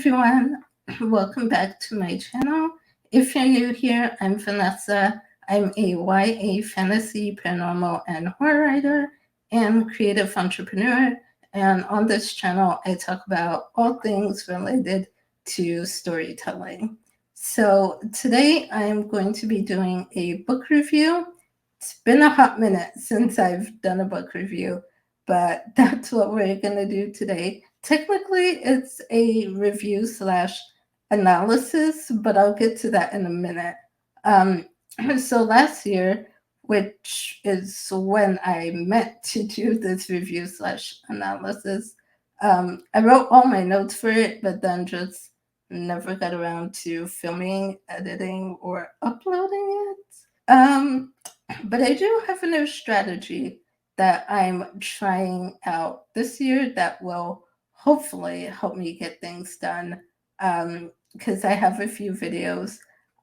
everyone, welcome back to my channel. If you're new here, I'm Vanessa. I'm a YA fantasy, paranormal, and horror writer and creative entrepreneur. And on this channel, I talk about all things related to storytelling. So today I'm going to be doing a book review. It's been a hot minute since I've done a book review, but that's what we're going to do today. Technically, it's a review slash analysis, but I'll get to that in a minute. So last year, which is when I meant to do this review slash analysis, I wrote all my notes for it, but then just never got around to filming, editing, or uploading it. But I do have a new strategy that I'm trying out this year that will hopefully help me get things done. Because I have a few videos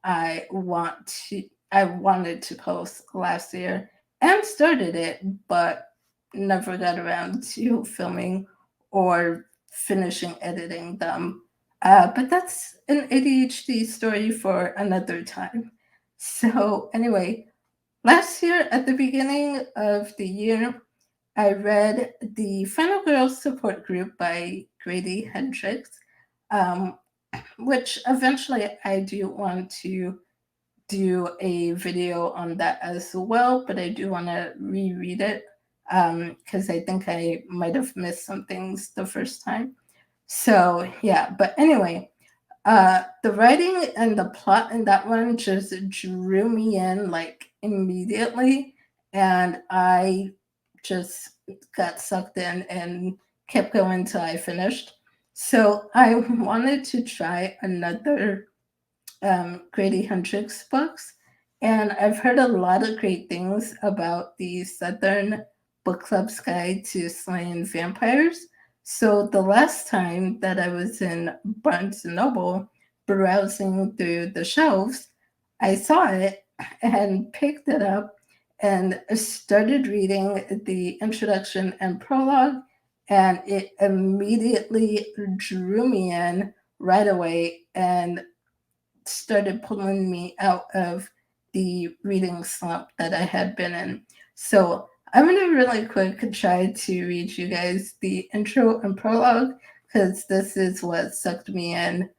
I wanted to post last year and started it, but never got around to filming or finishing editing them. But that's an ADHD story for another time. So anyway, last year at the beginning of the year, I read The Final Girls Support Group by Grady Hendrix, um, which eventually I do want to do a video on that as well, but I do want to reread it because I think I might have missed some things the first time. So yeah, but anyway, the writing and the plot in that one just drew me in like immediately, and I just got sucked in and kept going till I finished. So I wanted to try another Grady Hendrix books, and I've heard a lot of great things about the Southern Book Club's Guide to Slaying Vampires. So the last time that I was in Barnes and Noble browsing through the shelves, I saw it and picked it up and started reading the introduction and prologue, and it immediately drew me in right away and started pulling me out of the reading slump that I had been in. So I'm going to really quick try to read you guys the intro and prologue because this is what sucked me in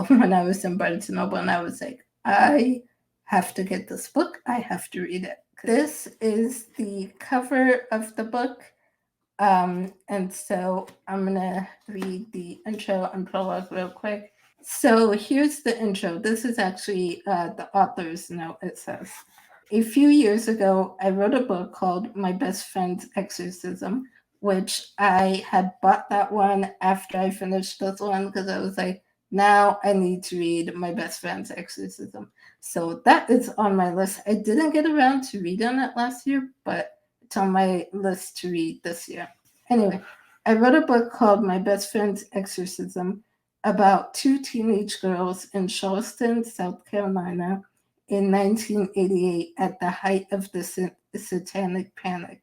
when I was in Barnes and Noble, and I was like, I have to get this book. I have to read it. This is the cover of the book. And so I'm going to read the intro and prologue real quick. So here's the intro. This is actually the author's note. It says, a few years ago, I wrote a book called My Best Friend's Exorcism, which I had bought that one after I finished this one because I was like, now I need to read My Best Friend's Exorcism. So that is on my list. I didn't get around to reading it last year, but it's on my list to read this year. Anyway, I wrote a book called My Best Friend's Exorcism about two teenage girls in Charleston, South Carolina in 1988 at the height of the Satanic Panic.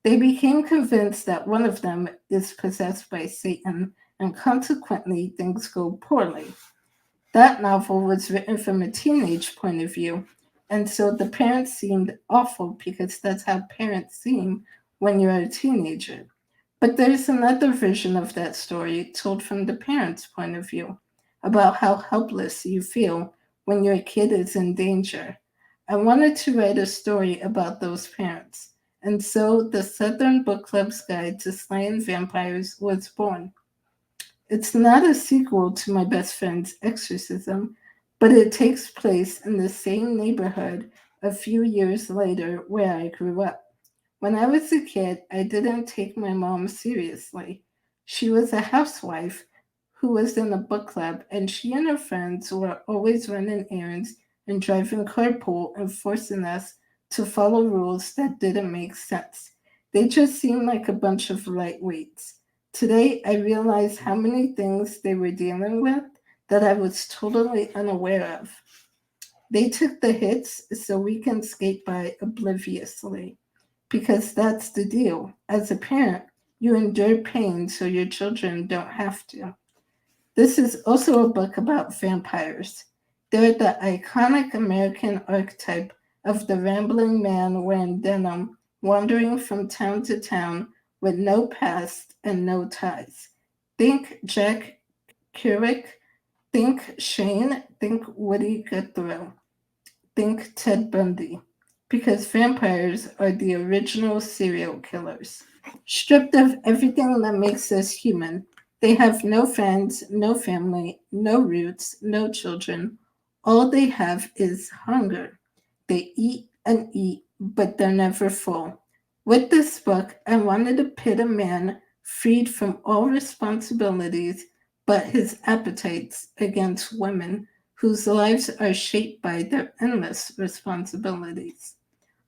They became convinced that one of them is possessed by Satan, and consequently things go poorly. That novel was written from a teenage point of view, and so the parents seemed awful because that's how parents seem when you're a teenager. But there's another version of that story told from the parents' point of view about how helpless you feel when your kid is in danger. I wanted to write a story about those parents, and so the Southern Book Club's Guide to Slaying Vampires was born. It's not a sequel to My Best Friend's Exorcism, but it takes place in the same neighborhood a few years later where I grew up. When I was a kid, I didn't take my mom seriously. She was a housewife who was in a book club, and she and her friends were always running errands and driving carpool and forcing us to follow rules that didn't make sense. They just seemed like a bunch of lightweights. Today, I realize how many things they were dealing with that I was totally unaware of. They took the hits so we can skate by obliviously. Because that's the deal. As a parent, you endure pain so your children don't have to. This is also a book about vampires. They're the iconic American archetype of the rambling man wearing denim, wandering from town to town with no past and no ties. Think Jack Kerouac, think Shane, think Woody Guthrie, think Ted Bundy. Because vampires are the original serial killers. Stripped of everything that makes us human, they have no friends, no family, no roots, no children. All they have is hunger. They eat and eat, but they're never full. With this book, I wanted to pit a man freed from all responsibilities but his appetites against women whose lives are shaped by their endless responsibilities.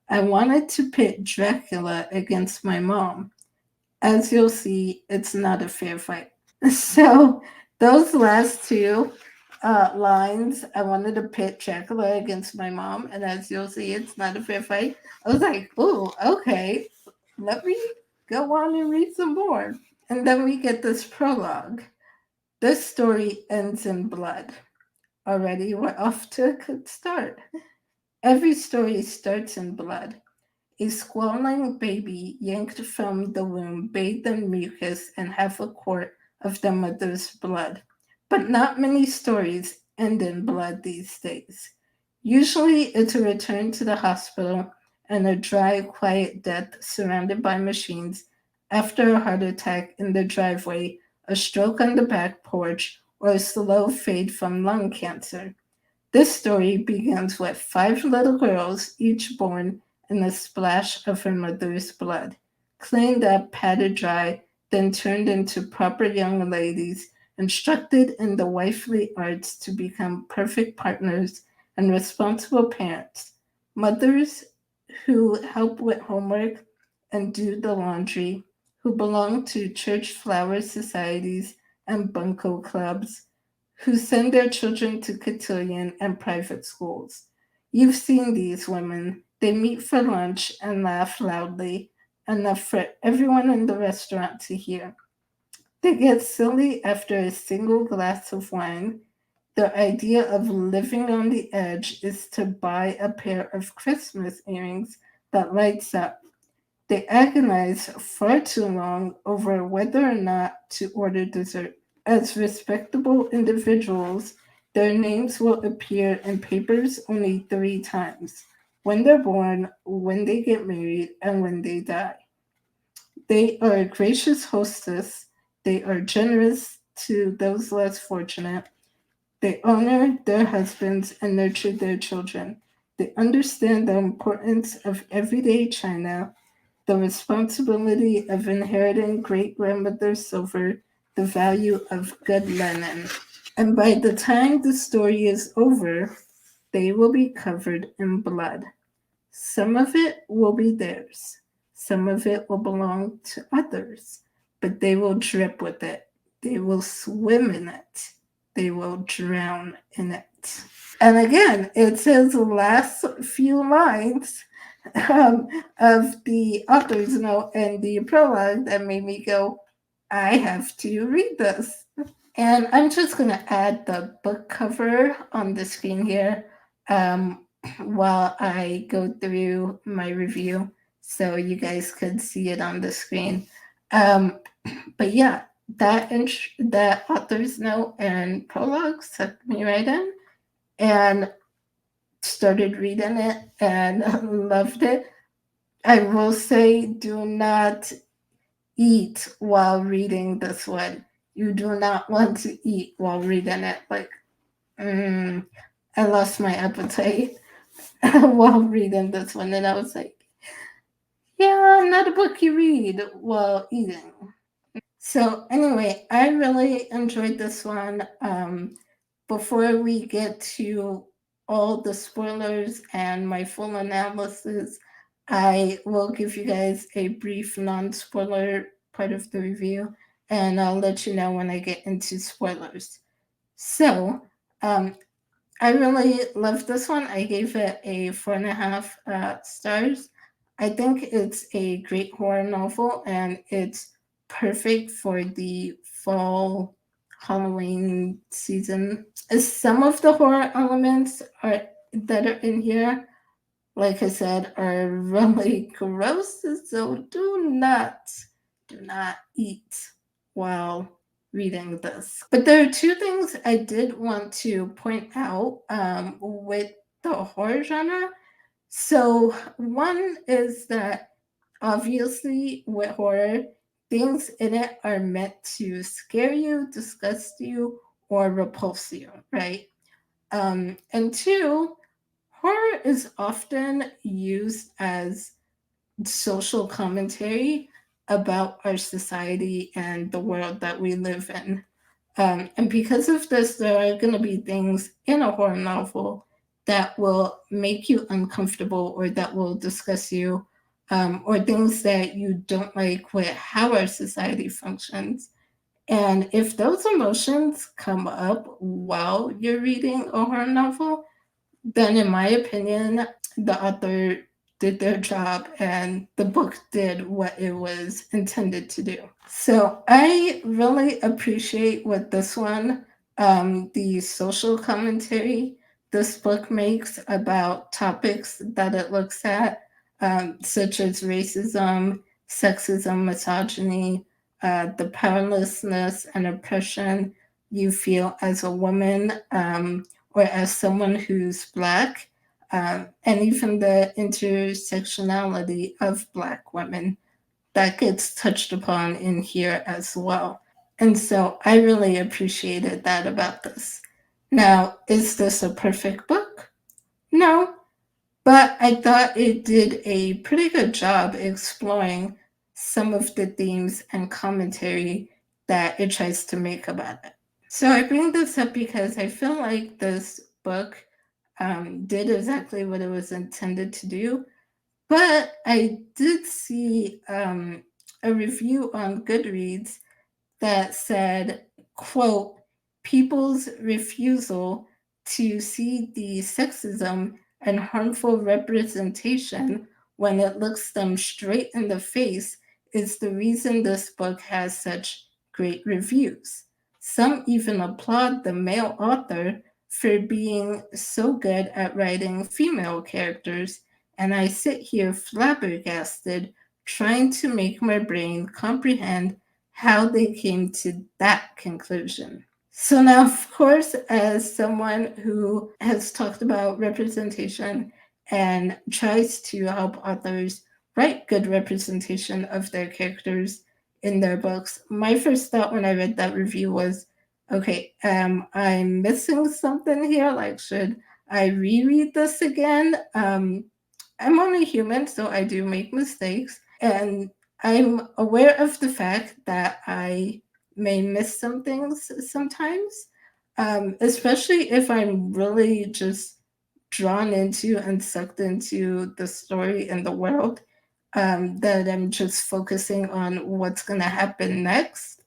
I wanted to pit Dracula against my mom. As you'll see, it's not a fair fight. So those last two lines, I wanted to pit Dracula against my mom, and as you'll see, it's not a fair fight. I was like, "Ooh, okay, let me go on and read some more." And then we get this prologue. This story ends in blood. Already, we're off to a good start. Every story starts in blood. A squalling baby yanked from the womb, bathed in mucus and half a quart of the mother's blood. But not many stories end in blood these days. Usually it's a return to the hospital and a dry, quiet death surrounded by machines after a heart attack in the driveway, a stroke on the back porch, or a slow fade from lung cancer. This story begins with five little girls, each born in a splash of her mother's blood, cleaned up, patted dry, then turned into proper young ladies, instructed in the wifely arts to become perfect partners and responsible parents, mothers who help with homework and do the laundry, who belong to church flower societies and bunco clubs, who send their children to cotillion and private schools. You've seen these women. They meet for lunch and laugh loudly, enough for everyone in the restaurant to hear. They get silly after a single glass of wine. Their idea of living on the edge is to buy a pair of Christmas earrings that lights up. They agonize far too long over whether or not to order dessert. As respectable individuals, their names will appear in papers only three times: when they're born, when they get married, and when they die. They are a gracious hostess. They are generous to those less fortunate. They honor their husbands and nurture their children. They understand the importance of everyday china, the responsibility of inheriting great grandmother's silver, the value of good linen. And by the time the story is over, they will be covered in blood. Some of it will be theirs, some of it will belong to others, but they will drip with it. They will swim in it. They will drown in it. And again, it says the last few lines um, of the author's note and the prologue that made me go, I have to read this. And I'm just going to add the book cover on the screen here um, while I go through my review so you guys could see it on the screen. Um, but yeah, that author's note and prologue sucked me right in and started reading it and loved it. I will say, do not eat while reading this one. You do not want to eat while reading it. Like, mm, I lost my appetite while reading this one, and I was like, yeah, not a book you read while eating. So, anyway, I really enjoyed this one. Before we get to all the spoilers and my full analysis, I will give you guys a brief non spoiler part of the review, and I'll let you know when I get into spoilers. So, um, I really loved this one. I gave it a 4.5 stars. I think it's a great horror novel and it's perfect for the fall Halloween season. Some of the horror elements are that are in here, like I said, are really gross. So do not eat while reading this. But there are two things I did want to point out with the horror genre. So one is that obviously with horror, things in it are meant to scare you, disgust you, or repulse you, right? And two, horror is often used as social commentary about our society and the world that we live in. And because of this, there are going to be things in a horror novel that will make you uncomfortable or that will discuss you, or things that you don't like with how our society functions. And if those emotions come up while you're reading a horror novel, then in my opinion, the author did their job and the book did what it was intended to do. So I really appreciate what this one, the social commentary this book makes about topics that it looks at, such as racism, sexism, misogyny, the powerlessness and oppression you feel as a woman, or as someone who's Black, and even the intersectionality of Black women that gets touched upon in here as well. And so I really appreciated that about this. Now, is this a perfect book? No, but I thought it did a pretty good job exploring some of the themes and commentary that it tries to make about it. So I bring this up because I feel like this book did exactly what it was intended to do. But I did see a review on Goodreads that said, quote, people's refusal to see the sexism and harmful representation when it looks them straight in the face is the reason this book has such great reviews. Some even applaud the male author for being so good at writing female characters, and I sit here flabbergasted trying to make my brain comprehend how they came to that conclusion. So, now, of course, as someone who has talked about representation and tries to help authors write good representation of their characters in their books, my first thought when I read that review was, okay, I'm missing something here. Like, should I reread this again? I'm only human, so I do make mistakes. And I'm aware of the fact that I may miss some things sometimes, especially if I'm really just drawn into and sucked into the story and the world, that I'm just focusing on what's going to happen next.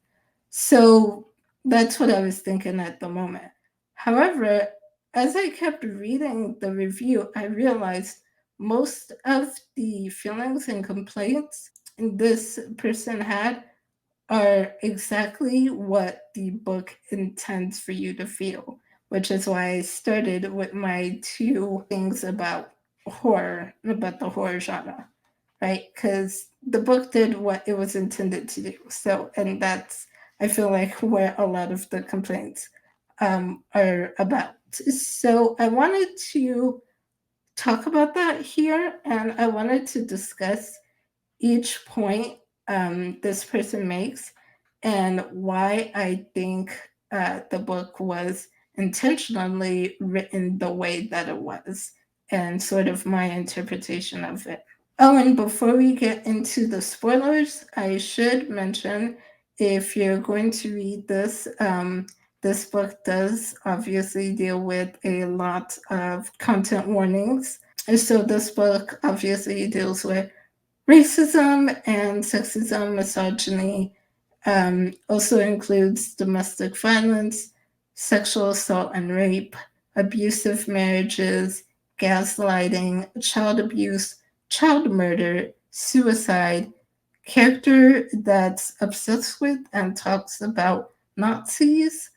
So that's what I was thinking at the moment. However, as I kept reading the review, I realized most of the feelings and complaints this person had are exactly what the book intends for you to feel, which is why I started with my two things about horror, about the horror genre, right? Because the book did what it was intended to do. So, and that's, I feel like, where a lot of the complaints are about. So, I wanted to talk about that here, and I wanted to discuss each point this person makes and why I think the book was intentionally written the way that it was, and sort of my interpretation of it. Oh, and before we get into the spoilers, I should mention, if you're going to read this, this book does obviously deal with a lot of content warnings. And so this book obviously deals with racism and sexism, misogyny, also includes domestic violence, sexual assault and rape, abusive marriages, gaslighting, child abuse, child murder, suicide, character that's obsessed with and talks about Nazis,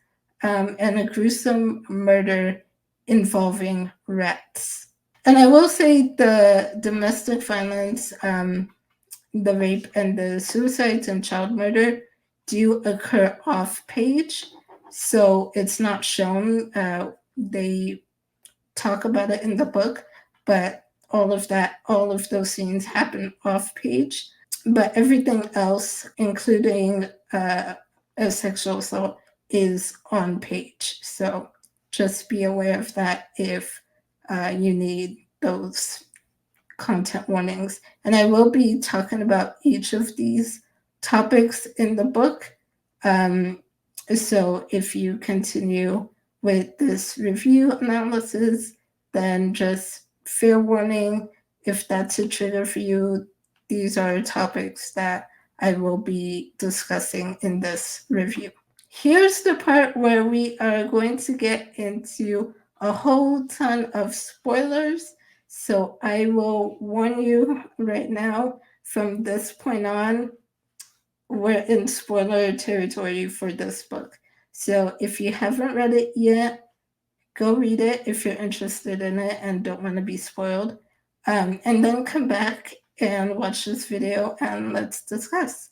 and a gruesome murder involving rats. And I will say the domestic violence, the rape, and the suicides and child murder do occur off page. So it's not shown. They talk about it in the book, but all of those scenes happen off page. But everything else, including a sexual assault, is on page. So just be aware of that if you need those content warnings. And I will be talking about each of these topics in the book. Um, so if you continue with this review analysis, then just fair warning, if that's a trigger for you, these are topics that I will be discussing in this review. Here's the part where we are going to get into a whole ton of spoilers. So I will warn you right now, from this point on, we're in spoiler territory for this book. So if you haven't read it yet, go read it if you're interested in it and don't want to be spoiled. And then come back and watch this video and let's discuss.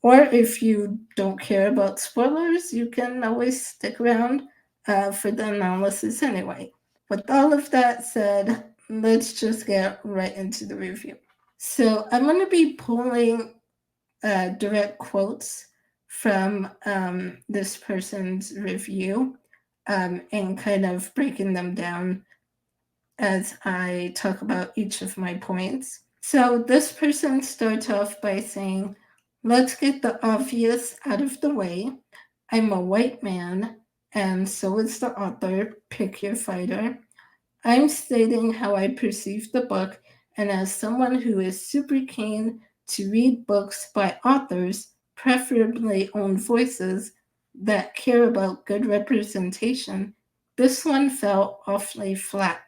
Or if you don't care about spoilers, you can always stick around for the analysis anyway. With all of that said, let's just get right into the review. So I'm going to be pulling direct quotes from this person's review and kind of breaking them down as I talk about each of my points. So this person starts off by saying, let's get the obvious out of the way. I'm a white man, and so is the author. Pick your fighter. I'm stating how I perceive the book, and as someone who is super keen to read books by authors, preferably own voices, that care about good representation, this one felt awfully flat.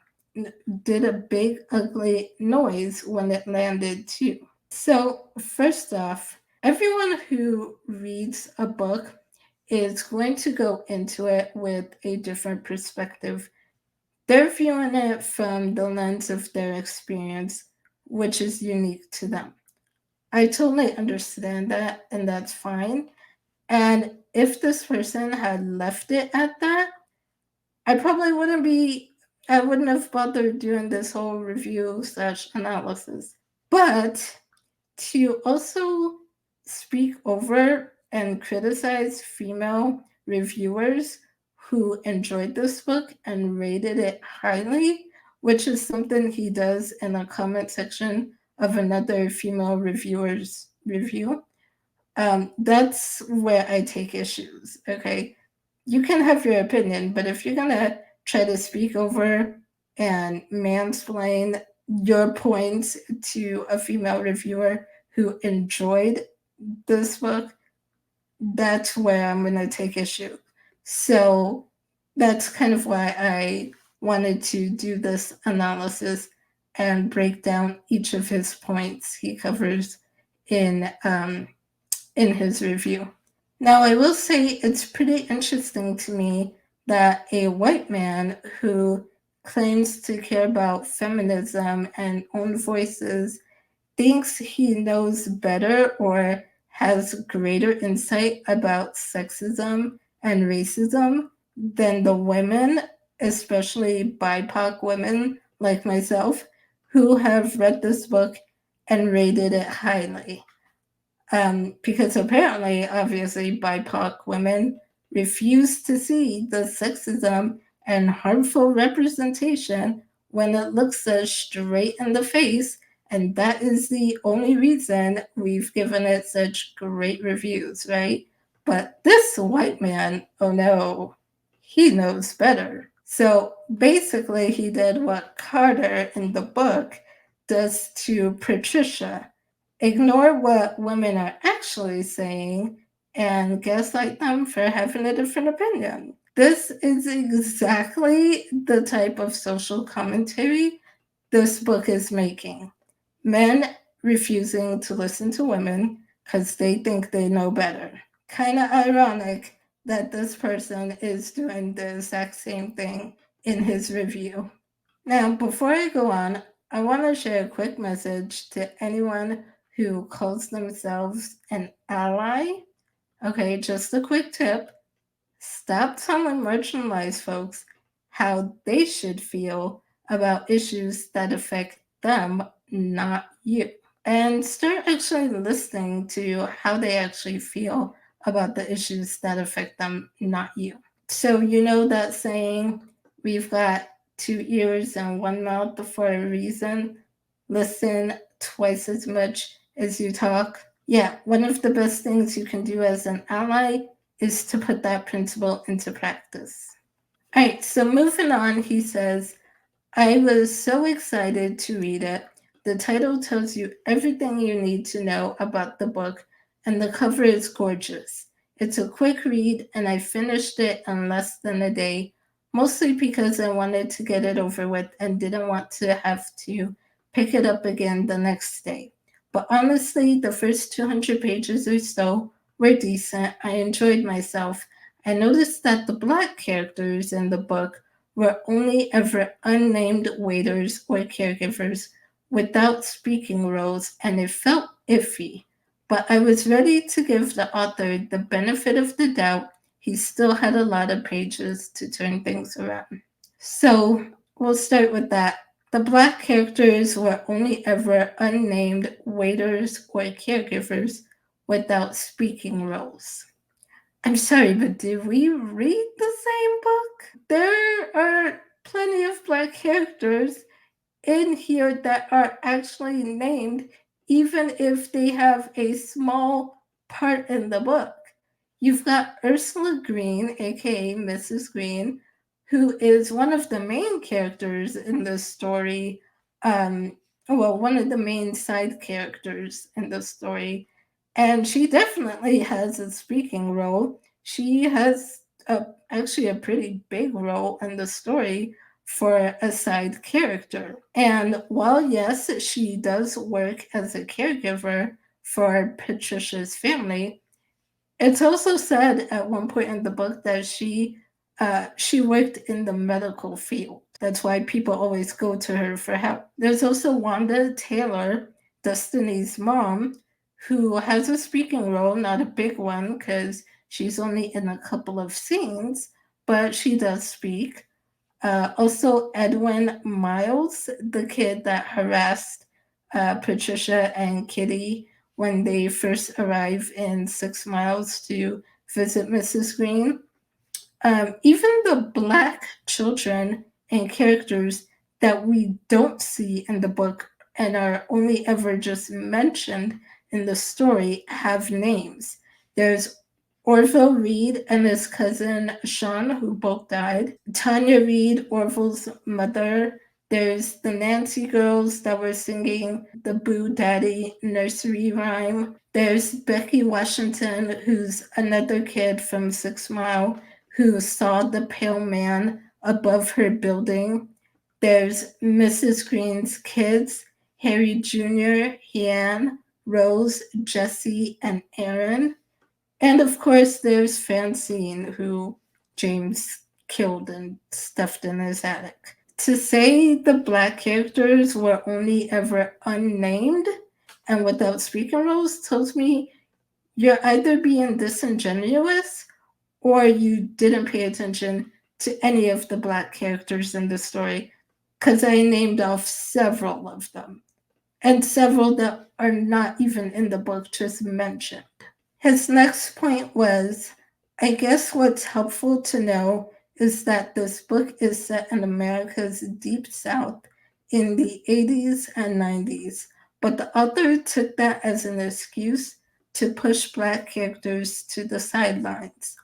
Did a big ugly noise when it landed too. So, first off, everyone who reads a book is going to go into it with a different perspective. They're viewing it from the lens of their experience, which is unique to them. I totally understand that, and that's fine. And if this person had left it at that, I probably I wouldn't have bothered doing this whole review slash analysis. But to also speak over and criticize female reviewers who enjoyed this book and rated it highly, which is something he does in a comment section of another female reviewer's review. That's where I take issues. Okay, you can have your opinion, but if you're gonna try to speak over and mansplain your points to a female reviewer who enjoyed this book, that's where I'm gonna take issue. So that's kind of why I wanted to do this analysis and break down each of his points he covers in his review. Now, I will say it's pretty interesting to me that a white man who claims to care about feminism and own voices thinks he knows better or has greater insight about sexism and racism than the women, especially BIPOC women like myself, who have read this book and rated it highly. Because apparently, obviously, BIPOC women refuse to see the sexism and harmful representation when it looks us straight in the face, and that is the only reason we've given it such great reviews, right? But this white man, oh no, he knows better. So basically, he did what Carter in the book does to Patricia: ignore what women are actually saying and gaslight them for having a different opinion. This is exactly the type of social commentary this book is making. Men refusing to listen to women because they think they know better. Kind of ironic that this person is doing the exact same thing in his review. Now, before I go on, I want to share a quick message to anyone who calls themselves an ally. Okay, just a quick tip. Stop telling marginalized folks how they should feel about issues that affect them, not you. And start actually listening to how they actually feel about the issues that affect them, not you. So, you know that saying, we've got two ears and one mouth for a reason? Listen twice as much as you talk. Yeah, one of the best things you can do as an ally is to put that principle into practice. All right, so moving on, he says, I was so excited to read it. The title tells you everything you need to know about the book, and the cover is gorgeous. It's a quick read, and I finished it in less than a day, mostly because I wanted to get it over with and didn't want to have to pick it up again the next day. But honestly, the first 200 pages or so were decent. I enjoyed myself. I noticed that the black characters in the book were only ever unnamed waiters or caregivers without speaking roles, and it felt iffy. But I was ready to give the author the benefit of the doubt. He still had a lot of pages to turn things around. So we'll start with that. The black characters were only ever unnamed waiters or caregivers without speaking roles. I'm sorry, but did we read the same book? There are plenty of black characters in here that are actually named, even if they have a small part in the book. You've got Ursula Green, aka Mrs. Green, who is one of the main characters in the story. Well, one of the main side characters in the story. And she definitely has a speaking role. She has actually a pretty big role in the story for a side character. And while, yes, she does work as a caregiver for Patricia's family, it's also said at one point in the book that she worked in the medical field. That's why people always go to her for help. There's also Wanda Taylor, Destiny's mom, who has a speaking role, not a big one because she's only in a couple of scenes, but she does speak. Also, Edwin Miles, the kid that harassed Patricia and Kitty when they first arrive in 6 Miles to visit Mrs. Green. Even the black children and characters that we don't see in the book and are only ever just mentioned in the story have names. There's Orville Reed and his cousin Sean, who both died. Tanya Reed, Orville's mother. There's the Nancy girls that were singing the Boo Daddy nursery rhyme. There's Becky Washington, who's another kid from 6 Mile who saw the pale man above her building. There's Mrs. Green's kids, Harry Jr., Hian, Rose, Jesse, and Aaron. And of course, there's Francine, who James killed and stuffed in his attic. To say the black characters were only ever unnamed and without speaking roles tells me you're either being disingenuous or you didn't pay attention to any of the black characters in the story, because I named off several of them and several that are not even in the book, just mentioned. His next point was, I guess what's helpful to know is that this book is set in America's Deep South in the 80s and 90s, but the author took that as an excuse to push black characters to the sidelines.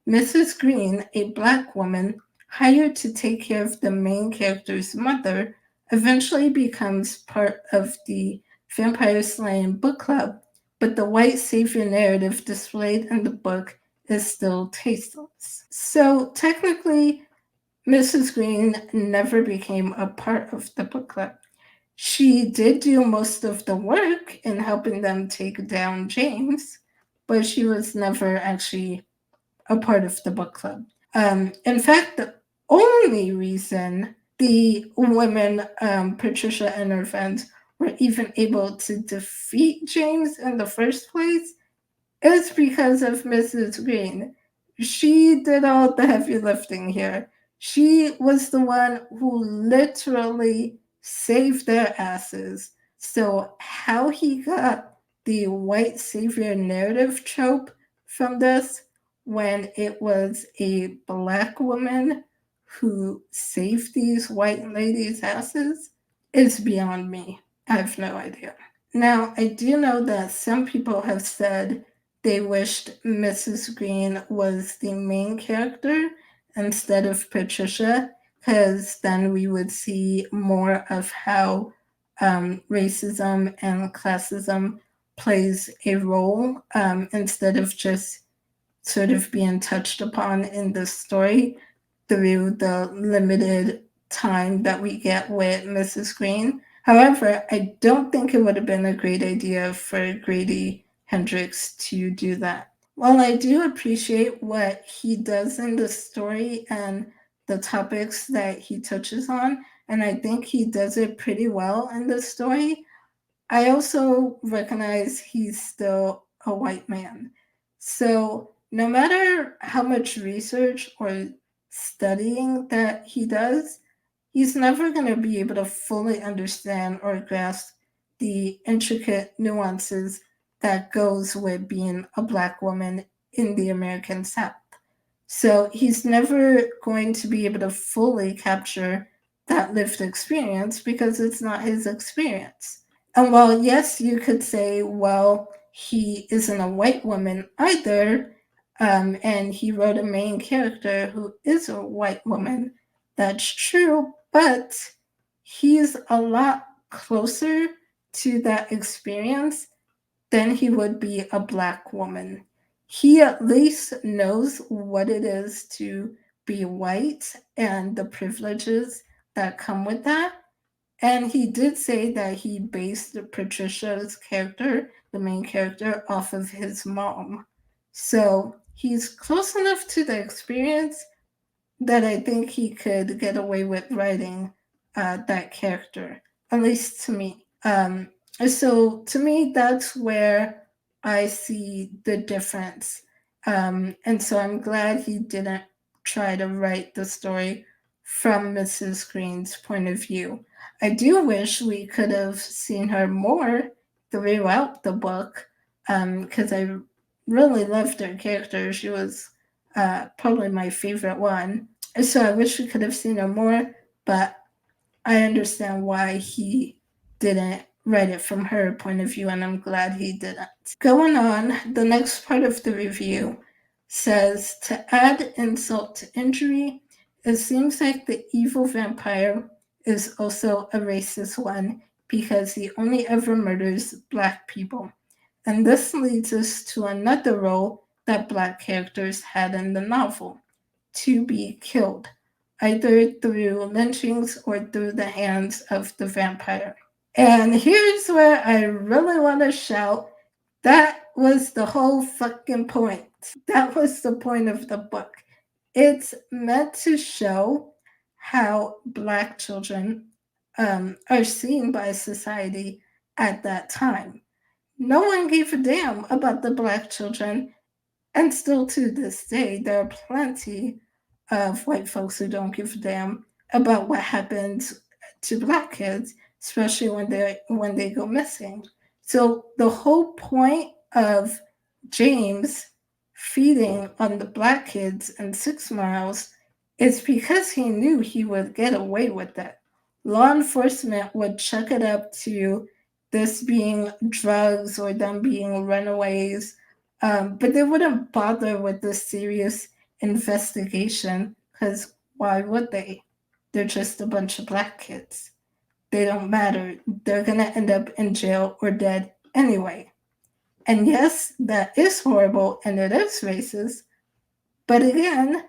Mrs. Green, a black woman hired to take care of the main character's mother, eventually becomes part of the Vampire Slaying book club, but the white savior narrative displayed in the book is still tasteless. So technically, Mrs. Green never became a part of the book club. She did do most of the work in helping them take down James, but she was never actually a part of the book club. In fact, the only reason the women, Patricia and her friends, were even able to defeat James in the first place is because of Mrs. Green. She did all the heavy lifting here. She was the one who literally saved their asses. So, how he got the white savior narrative trope from this when it was a black woman who saved these white ladies' asses is beyond me. I have no idea. Now, I do know that some people have said they wished Mrs. Green was the main character instead of Patricia, because then we would see more of how racism and classism plays a role instead of just sort of being touched upon in the story through the limited time that we get with Mrs. Green. However, I don't think it would have been a great idea for Grady Hendrix to do that. While I do appreciate what he does in the story and the topics that he touches on, and I think he does it pretty well in the story, I also recognize he's still a white man. So, no matter how much research or studying that he does, he's never going to be able to fully understand or grasp the intricate nuances that goes with being a black woman in the American South. So, he's never going to be able to fully capture that lived experience because it's not his experience. And while, yes, you could say, well, he isn't a white woman either, and he wrote a main character who is a white woman, that's true, but he's a lot closer to that experience than he would be a black woman. He at least knows what it is to be white and the privileges that come with that, and he did say that he based Patricia's character, the main character, off of his mom. So he's close enough to the experience that I think he could get away with writing that character, at least to me. So to me, that's where I see the difference. And so I'm glad he didn't try to write the story from Mrs. Green's point of view. I do wish we could have seen her more throughout the book because I really loved her character. She was probably my favorite one. So I wish we could have seen her more, but I understand why he didn't write it from her point of view, and I'm glad he didn't. Going on, the next part of the review says to add insult to injury, it seems like the evil vampire is also a racist one because he only ever murders black people. And this leads us to another role that black characters had in the novel: to be killed, either through lynchings or through the hands of the vampire. And here's where I really want to shout, that was the whole fucking point. That was the point of the book. It's meant to show how black children are seen by society at that time. No one gave a damn about the black children, and still to this day, there are plenty of white folks who don't give a damn about what happens to black kids, especially when they go missing. So the whole point of James feeding on the black kids in 6 Miles is because he knew he would get away with it. Law enforcement would chuck it up to this being drugs or them being runaways, but they wouldn't bother with the serious investigation because why would they? They're just a bunch of black kids. They don't matter. They're going to end up in jail or dead anyway. And yes, that is horrible and it is racist. But again,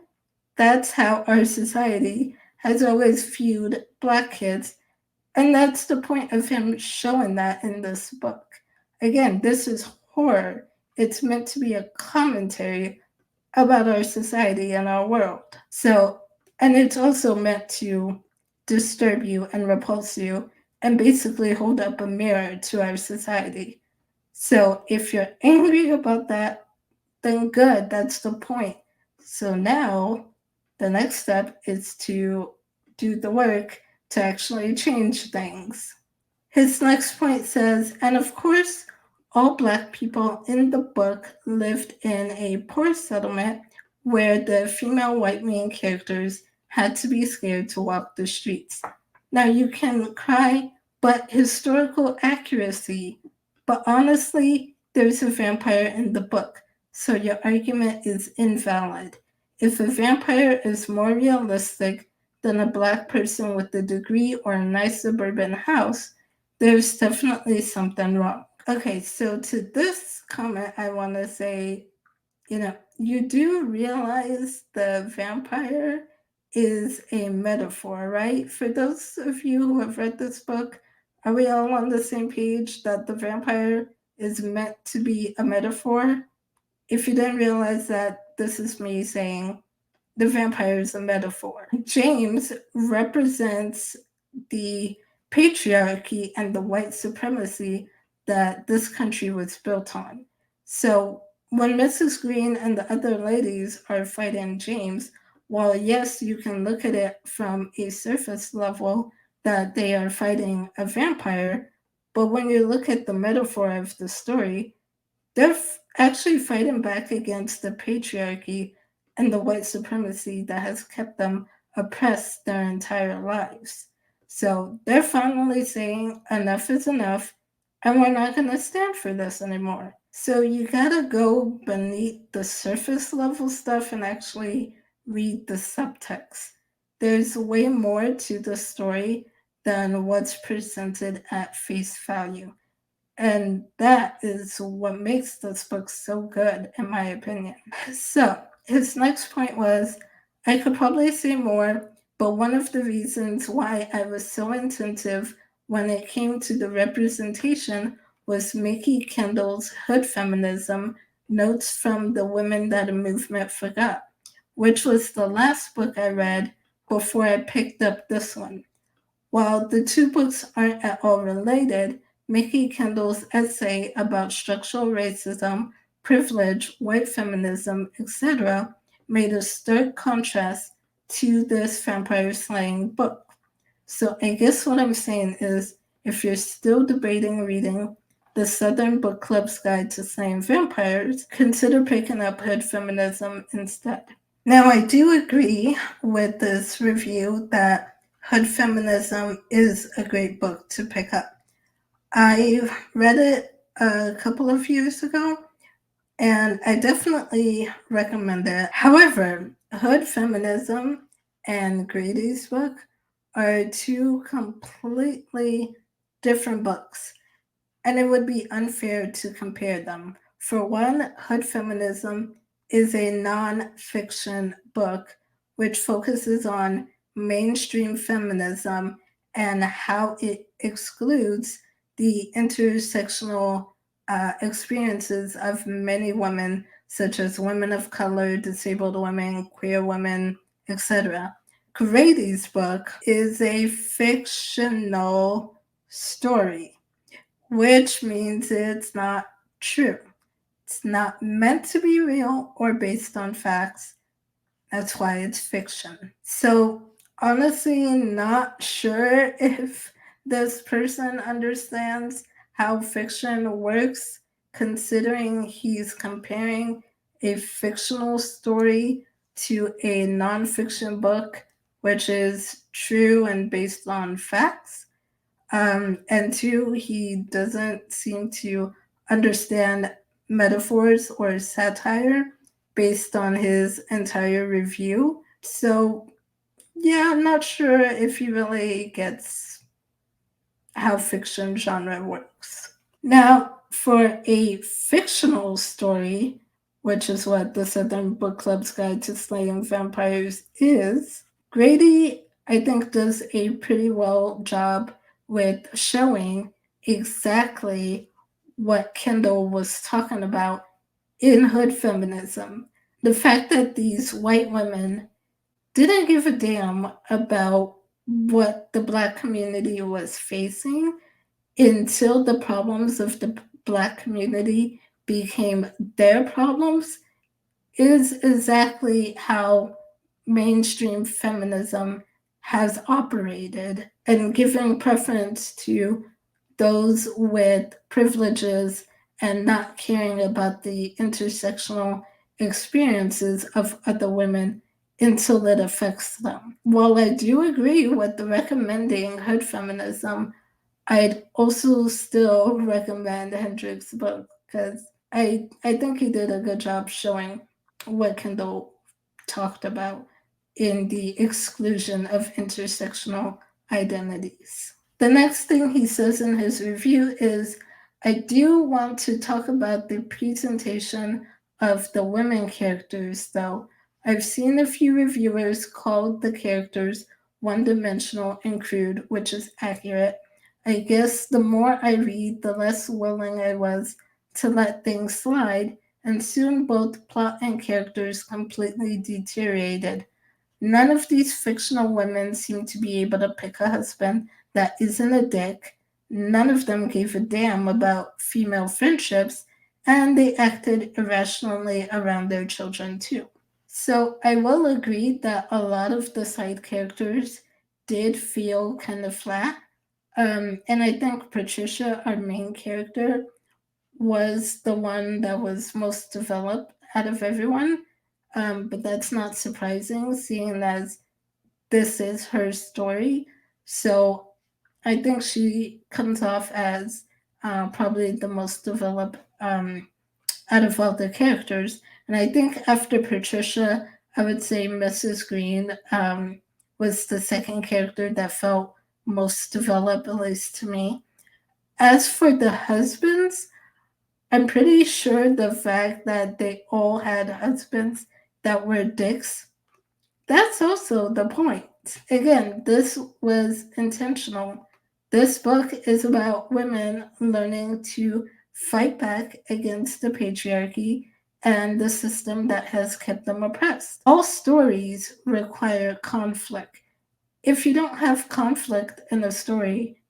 that's how our society has always viewed black kids. And that's the point of him showing that in this book. Again, this is horror. It's meant to be a commentary, about our society and our world. So, and it's also meant to disturb you and repulse you and basically hold up a mirror to our society. So, if you're angry about that, then good, that's the point. So now the next step is to do the work to actually change things. His next point says, and of course, all black people in the book lived in a poor settlement where the female white main characters had to be scared to walk the streets. Now you can cry, but historical accuracy. But honestly, there's a vampire in the book, so your argument is invalid. If a vampire is more realistic than a black person with a degree or a nice suburban house, there's definitely something wrong. Okay, so to this comment, I want to say, you do realize the vampire is a metaphor, right? For those of you who have read this book, are we all on the same page that the vampire is meant to be a metaphor? If you didn't realize that, this is me saying the vampire is a metaphor. James represents the patriarchy and the white supremacy that this country was built on. So when Mrs. Green and the other ladies are fighting James, while yes, you can look at it from a surface level that they are fighting a vampire, but when you look at the metaphor of the story, they're actually fighting back against the patriarchy and the white supremacy that has kept them oppressed their entire lives. So they're finally saying enough is enough and we're not going to stand for this anymore. So you got to go beneath the surface level stuff and actually read the subtext. There's way more to the story than what's presented at face value. And that is what makes this book so good, in my opinion. So, his next point was I could probably say more, but one of the reasons why I was so attentive when it came to the representation was Mickey Kendall's Hood Feminism Notes from the Women That a Movement Forgot, which was the last book I read before I picked up this one. While the two books aren't at all related, Mickey Kendall's essay about structural racism, privilege, white feminism, etc., made a stark contrast to this vampire slaying book. So I guess what I'm saying is if you're still debating reading the Southern Book Club's Guide to Slaying Vampires, consider picking up Hood Feminism instead. Now, I do agree with this review that Hood Feminism is a great book to pick up. I read it a couple of years ago and I definitely recommend it. However, Hood Feminism and Grady's book are two completely different books, and it would be unfair to compare them. For one, Hood Feminism is a non-fiction book which focuses on mainstream feminism and how it excludes the intersectional experiences of many women, such as women of color, disabled women, queer women, etc. Grady's book is a fictional story, which means it's not true. It's not meant to be real or based on facts. That's why it's fiction. So, honestly, not sure if this person understands how fiction works, considering he's comparing a fictional story to a nonfiction book, which is true and based on facts. And two, he doesn't seem to understand metaphors or satire based on his entire review. So, yeah, I'm not sure if he really gets how fiction genre works. Now, for a fictional story, which is what the Southern Book Club's Guide to Slaying Vampires is, Grady, I think, does a pretty well job with showing exactly what Kendall was talking about in Hood Feminism. the fact that these white women didn't give a damn about what the Black community was facing until the problems of the Black community became their problems is exactly how mainstream feminism has operated, and giving preference to those with privileges and not caring about the intersectional experiences of other women until it affects them. While I do agree with the recommending hood feminism, I'd also still recommend Hendrix's book because I think he did a good job showing what Kendall talked about in the exclusion of intersectional identities. The next thing he says in his review is, I do want to talk about the presentation of the women characters, though. I've seen a few reviewers call the characters one dimensional and crude, which is accurate. I guess the more I read, the less willing I was to let things slide, and soon both plot and characters completely deteriorated. None of these fictional women seem to be able to pick a husband that isn't a dick. None of them gave a damn about female friendships, and they acted irrationally around their children too. So I will agree that a lot of the side characters did feel kind of flat. And I think Patricia, our main character, was the one that was most developed out of everyone. But that's not surprising, seeing as this is her story. So I think she comes off as probably the most developed out of all the characters. And I think after Patricia, I would say Mrs. Green was the second character that felt most developed, at least to me. As for the husbands, I'm pretty sure the fact that they all had husbands that were dicks, that's also the point. Again, this was intentional. This book is about women learning to fight back against the patriarchy and the system that has kept them oppressed. All stories require conflict. If you don't have conflict in a story,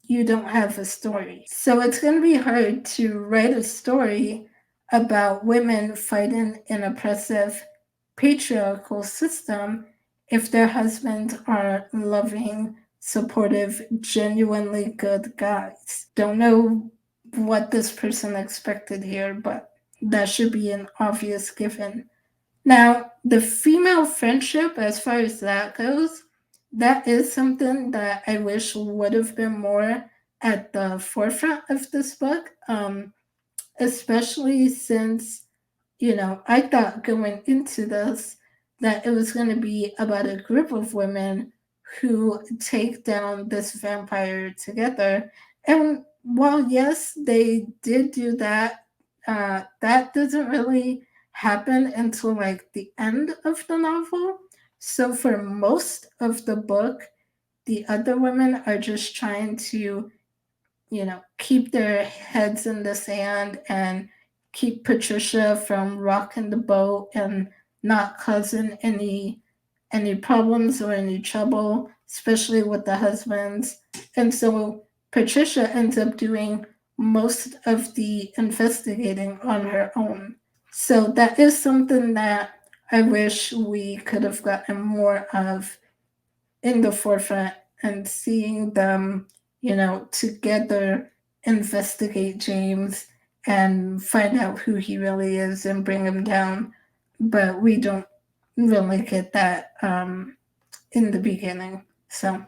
you don't have a story. So it's going to be hard to write a story about women fighting an oppressive patriarchal system if their husbands are loving, supportive, genuinely good guys. Don't know what this person expected here, but that should be an obvious given. Now, the female friendship, as far as that goes, that is something that I wish would have been more at the forefront of this book, especially since, I thought going into this that it was going to be about a group of women who take down this vampire together. And while, yes, they did do that, that doesn't really happen until like the end of the novel. So for most of the book, the other women are just trying to, keep their heads in the sand and keep Patricia from rocking the boat and not causing any problems or any trouble, especially with the husbands. And so Patricia ends up doing most of the investigating on her own. So that is something that I wish we could have gotten more of in the forefront, and seeing them, together investigate James and find out who he really is and bring him down. But we don't really get that in the beginning. So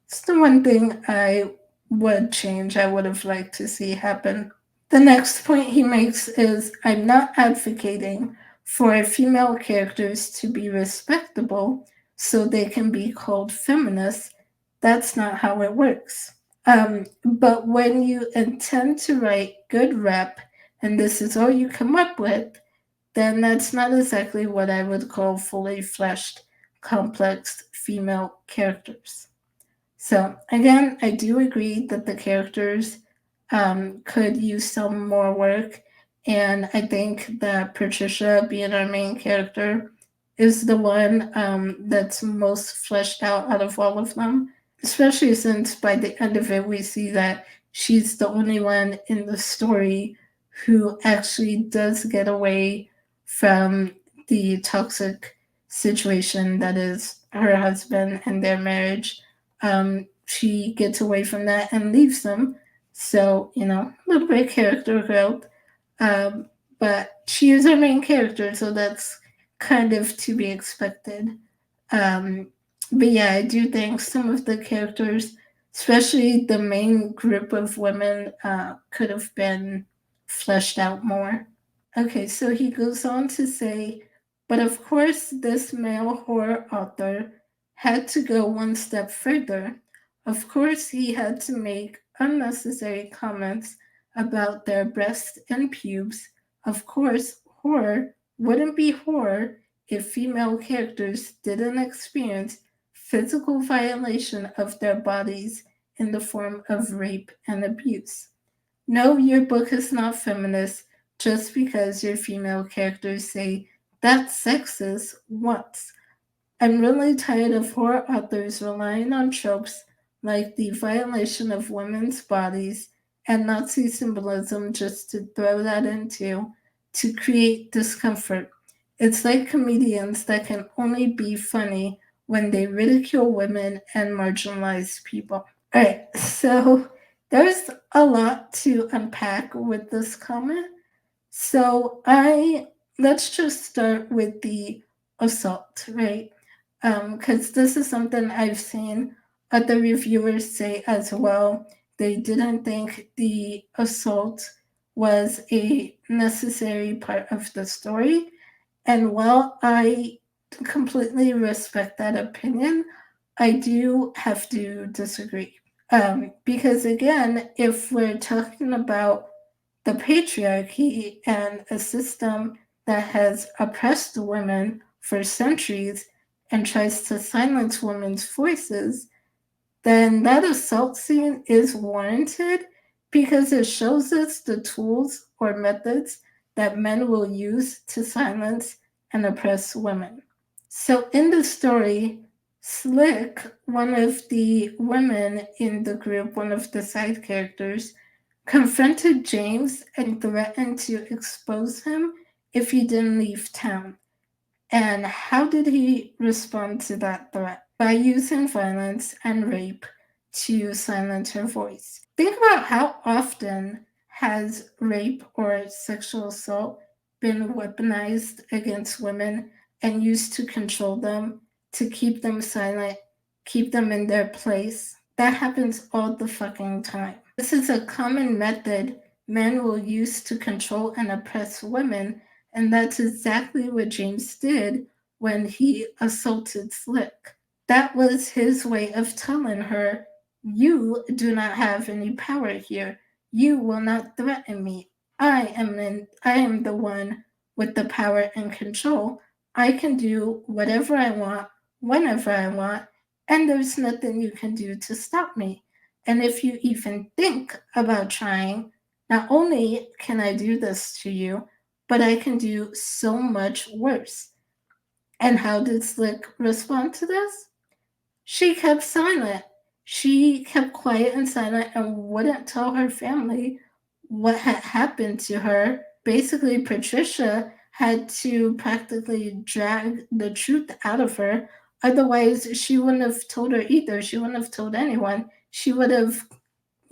it's the one thing I would change, I would have liked to see happen. The next point he makes is, I'm not advocating for female characters to be respectable so they can be called feminists. That's not how it works. But when you intend to write good rep and this is all you come up with, then that's not exactly what I would call fully fleshed, complex female characters. So again, I do agree that the characters could use some more work And I think that Patricia, being our main character, is the one that's most fleshed out of all of them. Especially since by the end of it, we see that she's the only one in the story who actually does get away from the toxic situation that is her husband and their marriage. She gets away from that and leaves them. So, a little bit of character growth. Um, but she is our main character, so that's kind of to be expected. Um, but yeah, I do think some of the characters, especially the main group of women, could have been fleshed out more. Okay, so he goes on to say, but of course, this male horror author had to go one step further. Of course, he had to make unnecessary comments about their breasts and pubes. Of course, horror wouldn't be horror if female characters didn't experience physical violation of their bodies in the form of rape and abuse. No, your book is not feminist just because your female characters say that's sexist once. I'm really tired of horror authors relying on tropes like the violation of women's bodies and Nazi symbolism just to throw that into to create discomfort. It's like comedians that can only be funny when they ridicule women and marginalize people. All right, so there's a lot to unpack with this comment. So I let's just start with the assault, right? Because this is something I've seen other reviewers say as well. They didn't think the assault was a necessary part of the story. And while I completely respect that opinion, I do have to disagree. Because again, if we're talking about the patriarchy and a system that has oppressed women for centuries and tries to silence women's voices, then that assault scene is warranted because it shows us the tools or methods that men will use to silence and oppress women. So in the story, Slick, one of the women in the group, one of the side characters, confronted James and threatened to expose him if he didn't leave town. And how did he respond to that threat? By using violence and rape to silence her voice. Think about how often has rape or sexual assault been weaponized against women and used to control them, to keep them silent, keep them in their place. That happens all the fucking time. This is a common method men will use to control and oppress women, and that's exactly what James did when he assaulted Slick. That was his way of telling her, you do not have any power here. You will not threaten me. I am the one with the power and control. I can do whatever I want, whenever I want, and there's nothing you can do to stop me. And if you even think about trying, not only can I do this to you, but I can do so much worse. And how did Slick respond to this? She kept silent. She kept quiet and silent and wouldn't tell her family what had happened to her. Basically, Patricia had to practically drag the truth out of her. Otherwise, she wouldn't have told her either. She wouldn't have told anyone. She would have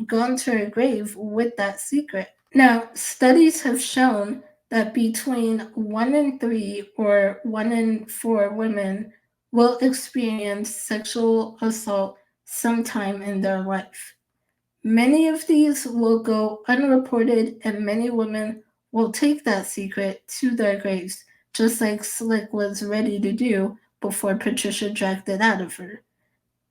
gone to her grave with that secret. Now, studies have shown that between 1 in 3 or 1 in 4 women will experience sexual assault sometime in their life. Many of these will go unreported, and many women will take that secret to their graves, just like Slick was ready to do before Patricia dragged it out of her.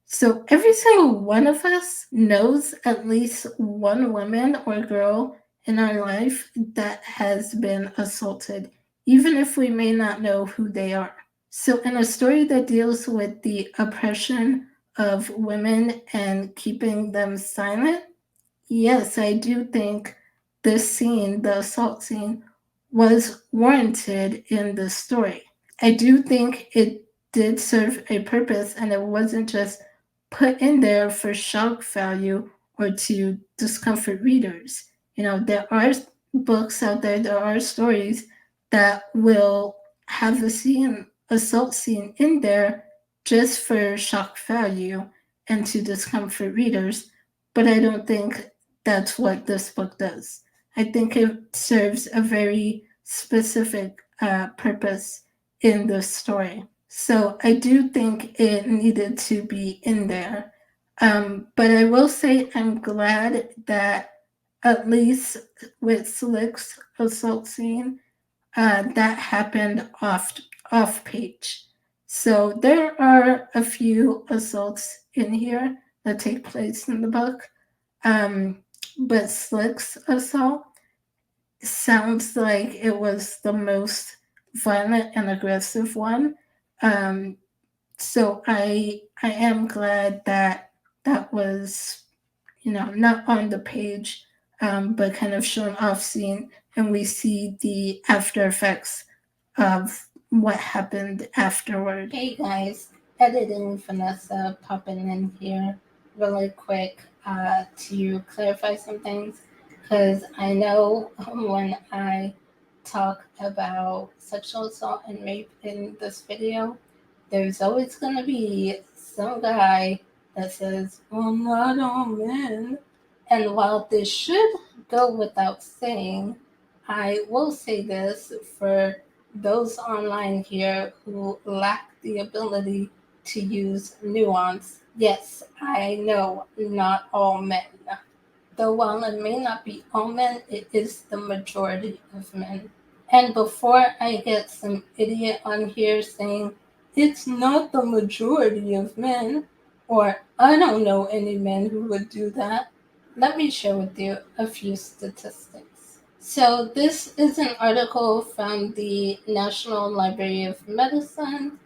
So every single one of us knows at least one woman or girl in our life that has been assaulted, even if we may not know who they are. So, in a story that deals with the oppression of women and keeping them silent, yes, I do think this scene, the assault scene, was warranted in the story. I do think it did serve a purpose and it wasn't just put in there for shock value or to discomfort readers. There are books out there, there are stories that will have assault scene in there just for shock value and to discomfort readers, but I don't think that's what this book does. I think it serves a very specific purpose in the story. So I do think it needed to be in there. But I will say I'm glad that at least with Slick's assault scene, that happened off page. So there are a few assaults in here that take place in the book, um, but Slick's assault sounds like it was the most violent and aggressive one. Um, so I am glad that that was not on the page, but kind of shown off scene, and we see the after effects of what happened afterward. Hey guys, editing Vanessa popping in here really quick to clarify some things, because I know when I talk about sexual assault and rape in this video, there's always going to be some guy that says, well, not all men. And while this should go without saying, I will say this for those online here who lack the ability to use nuance. Yes, I know not all men. Though while it may not be all men, it is the majority of men. And before I get some idiot on here saying, it's not the majority of men, or I don't know any men who would do that, let me share with you a few statistics. So this is an article from the National Library of Medicine,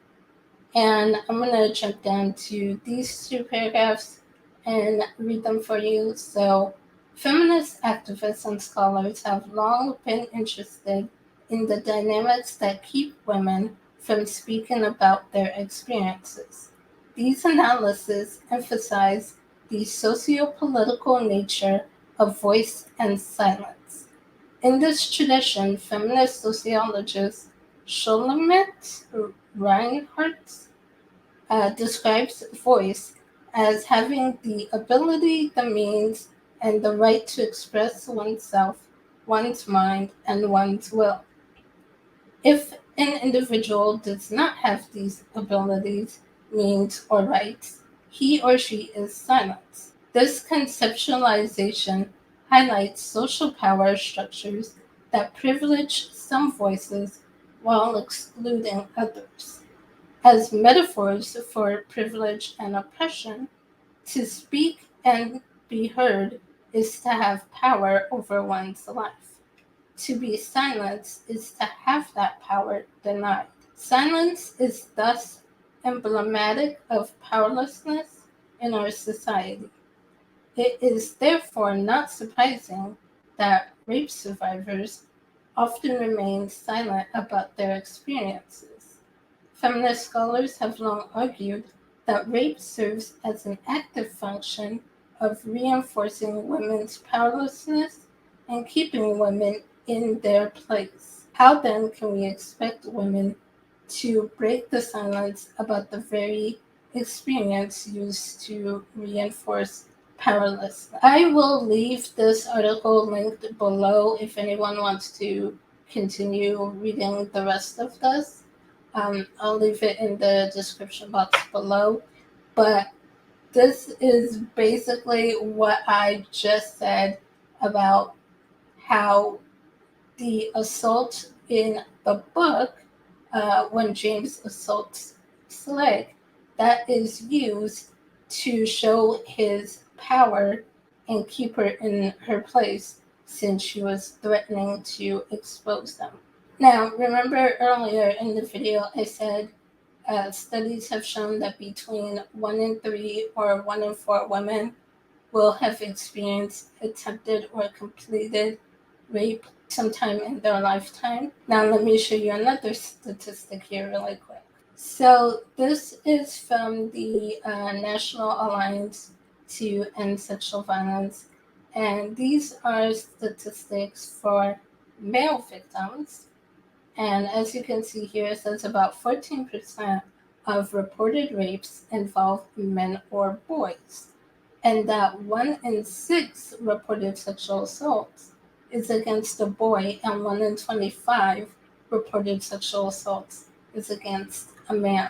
and I'm going to jump down to these two paragraphs and read them for you. So, feminist activists and scholars have long been interested in the dynamics that keep women from speaking about their experiences. These analyses emphasize the socio-political nature of voice and silence. In this tradition, feminist sociologist Shulamit Reinhardt describes voice as having the ability, the means, and the right to express oneself, one's mind, and one's will. If an individual does not have these abilities, means, or rights, he or she is silenced. This conceptualization highlights social power structures that privilege some voices while excluding others. As metaphors for privilege and oppression, to speak and be heard is to have power over one's life. To be silenced is to have that power denied. Silence is thus emblematic of powerlessness in our society. It is therefore not surprising that rape survivors often remain silent about their experiences. Feminist scholars have long argued that rape serves as an active function of reinforcing women's powerlessness and keeping women in their place. How then can we expect women to break the silence about the very experience used to reinforce powerlessness? I will leave this article linked below if anyone wants to continue reading the rest of this. I'll leave it in the description box below. But this is basically what I just said about how the assault in the book, when James assaults Slick, that is used to show his power and keep her in her place since she was threatening to expose them. Now, remember earlier in the video I said studies have shown that between 1 in 3 or 1 in 4 women will have experienced attempted or completed rape sometime in their lifetime. Now let me show you another statistic here really quick. So this is from the National Alliance to End Sexual Violence, and these are statistics for male victims. And as you can see here, it says about 14% of reported rapes involve men or boys, and that 1 in 6 reported sexual assaults is against a boy, and 1 in 25 reported sexual assaults is against a man.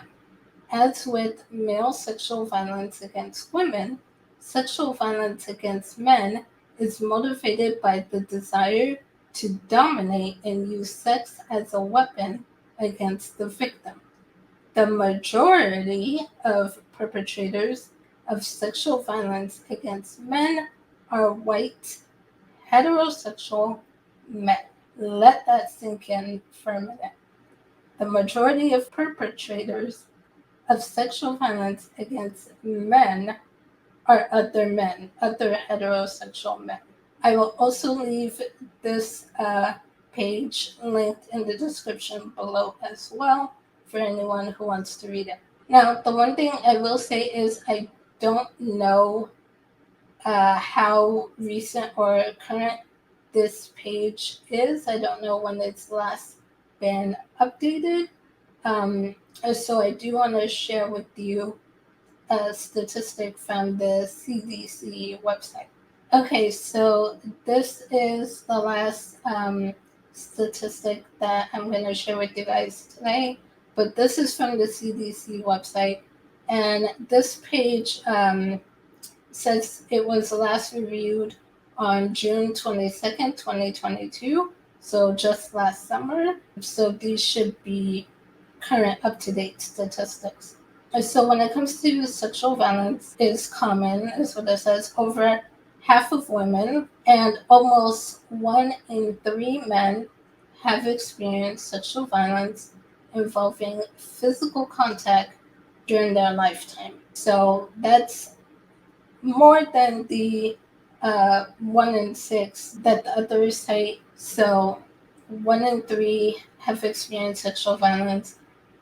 As with male sexual violence against women, sexual violence against men is motivated by the desire to dominate and use sex as a weapon against the victim. The majority of perpetrators of sexual violence against men are white, heterosexual men. Let that sink in for a minute. The majority of perpetrators of sexual violence against men are other men, other heterosexual men. I will also leave this page linked in the description below as well for anyone who wants to read it. Now, the one thing I will say is I don't know how recent or current this page is. I don't know when it's last been updated. So I do want to share with you a statistic from the CDC website. Okay, so this is the last statistic that I'm going to share with you guys today, but this is from the CDC website, and this page says it was last reviewed on June 22nd, 2022, so just last summer. So these should be current up-to-date statistics. So when it comes to sexual violence, is common, is what it says. Over half of women and almost 1 in 3 men have experienced sexual violence involving physical contact during their lifetime. So that's more than the 1 in 6 that the others cite. So 1 in 3 have experienced sexual violence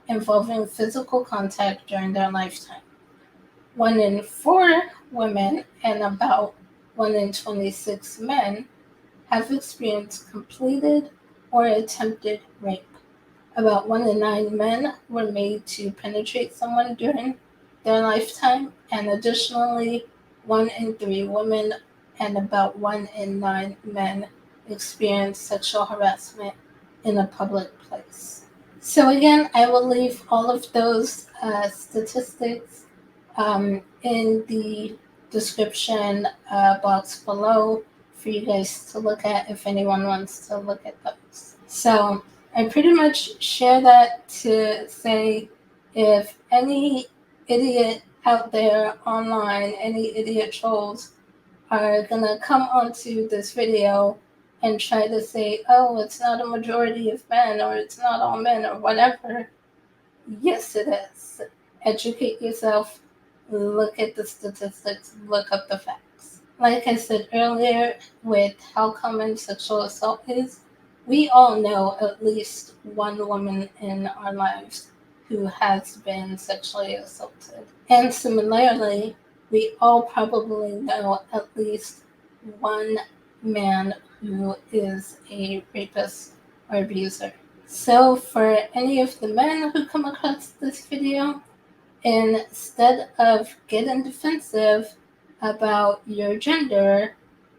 involving physical contact during their lifetime. 1 in 4 women and about 1 in 26 men have experienced completed or attempted rape. About 1 in 9 men were made to penetrate someone during their lifetime, and additionally, 1 in 3 women and about 1 in 9 men experienced sexual harassment in a public place. So again, I will leave all of those statistics in the description box below for you guys to look at if anyone wants to look at those. So I pretty much share that to say if any idiot out there online, any idiot trolls are gonna come onto this video and try to say, oh, it's not a majority of men or it's not all men or whatever. Yes, it is. Educate yourself, look at the statistics, look up the facts. Like I said earlier, with how common sexual assault is, we all know at least one woman in our lives who has been sexually assaulted. And similarly, we all probably know at least one man who is a rapist or abuser. So for any of the men who come across this video, instead of getting defensive about your gender,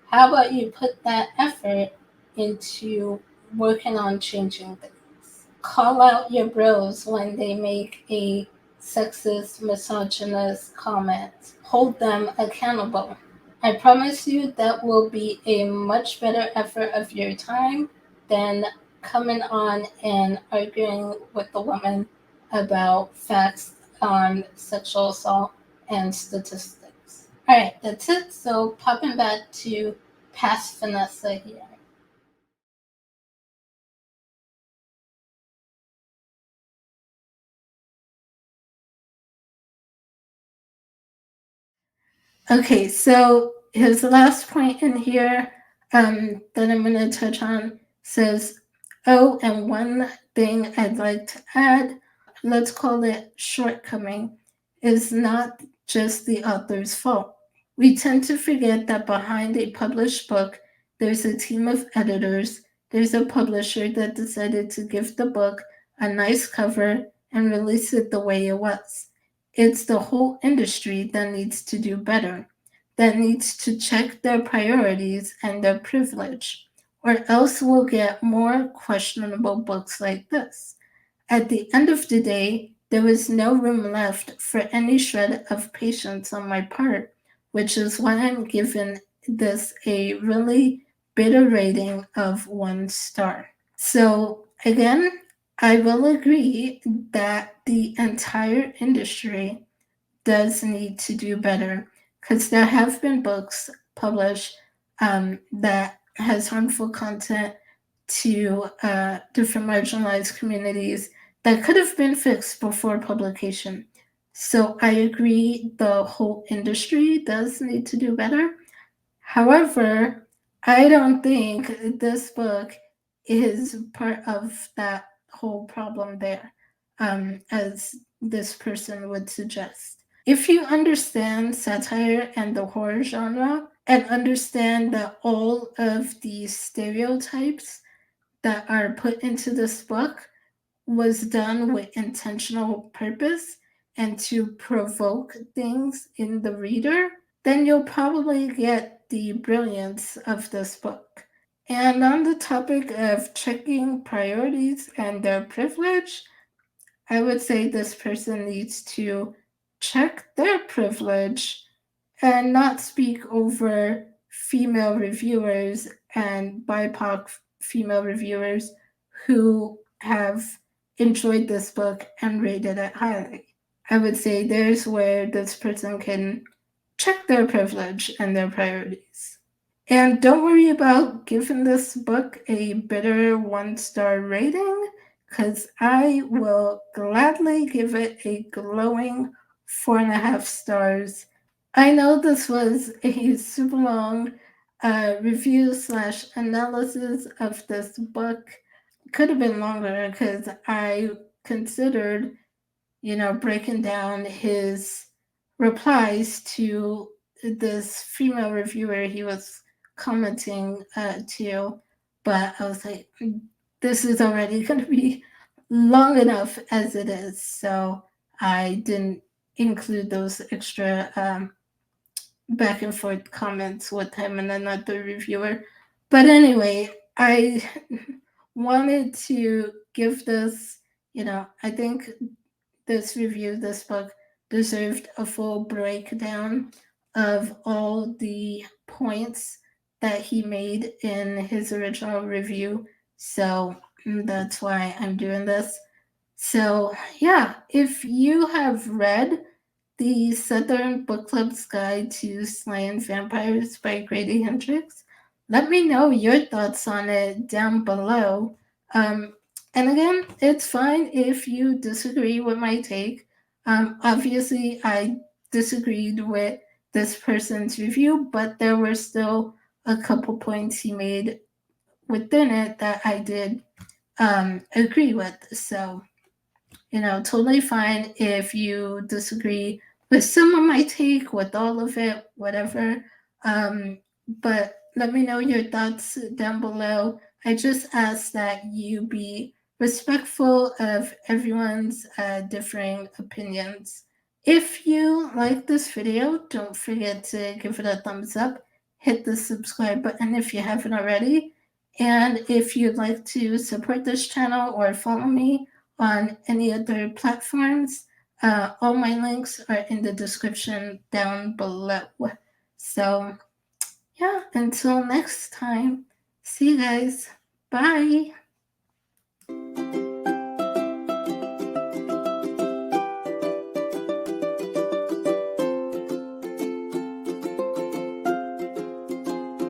how about you put that effort into working on changing things? Call out your bros when they make a sexist, misogynist comment. Hold them accountable. I promise you that will be a much better effort of your time than coming on and arguing with the woman about facts on sexual assault and statistics. All right, that's it. So popping back to past Vanessa here. Okay, so his last point in here that I'm going to touch on. Says, oh, and one thing I'd like to add, let's call it shortcoming, is not just the author's fault. We tend to forget that behind a published book, there's a team of editors, there's a publisher that decided to give the book a nice cover and release it the way it was. It's the whole industry that needs to do better, that needs to check their priorities and their privilege, or else we'll get more questionable books like this. At the end of the day, there was no room left for any shred of patience on my part, which is why I'm giving this a really bitter rating of 1 star. So, again, I will agree that the entire industry does need to do better because there have been books published that has harmful content to different marginalized communities that could have been fixed before publication. So I agree the whole industry does need to do better. However, I don't think this book is part of that whole problem there, as this person would suggest. If you understand satire and the horror genre and understand that all of these stereotypes that are put into this book was done with intentional purpose and to provoke things in the reader, then you'll probably get the brilliance of this book. And on the topic of checking priorities and their privilege, I would say this person needs to check their privilege and not speak over female reviewers and BIPOC female reviewers who have enjoyed this book and rated it highly. I would say there's where this person can check their privilege and their priorities. And don't worry about giving this book a bitter 1 star rating, because I will gladly give it a glowing 4.5 stars. I know this was a super long review slash analysis of this book. Could have been longer because I considered, breaking down his replies to this female reviewer he was commenting to, but I was like, this is already going to be long enough as it is, so I didn't include those extra back and forth comments with him and another reviewer. But anyway, I wanted to give this, I think this book deserved a full breakdown of all the points that he made in his original review. So that's why I'm doing this. So, yeah, if you have read the Southern Book Club's Guide to Slaying Vampires by Grady Hendrix, let me know your thoughts on it down below. And again, it's fine if you disagree with my take. Obviously, I disagreed with this person's review, but there were still a couple points he made within it that I did agree with. So, totally fine if you disagree with some of my take, with all of it, whatever. But let me know your thoughts down below. I just ask that you be respectful of everyone's differing opinions. If you like this video, don't forget to give it a thumbs up, hit the subscribe button if you haven't already, and if you'd like to support this channel or follow me on any other platforms, all my links are in the description down below. So, yeah, until next time, see you guys. Bye.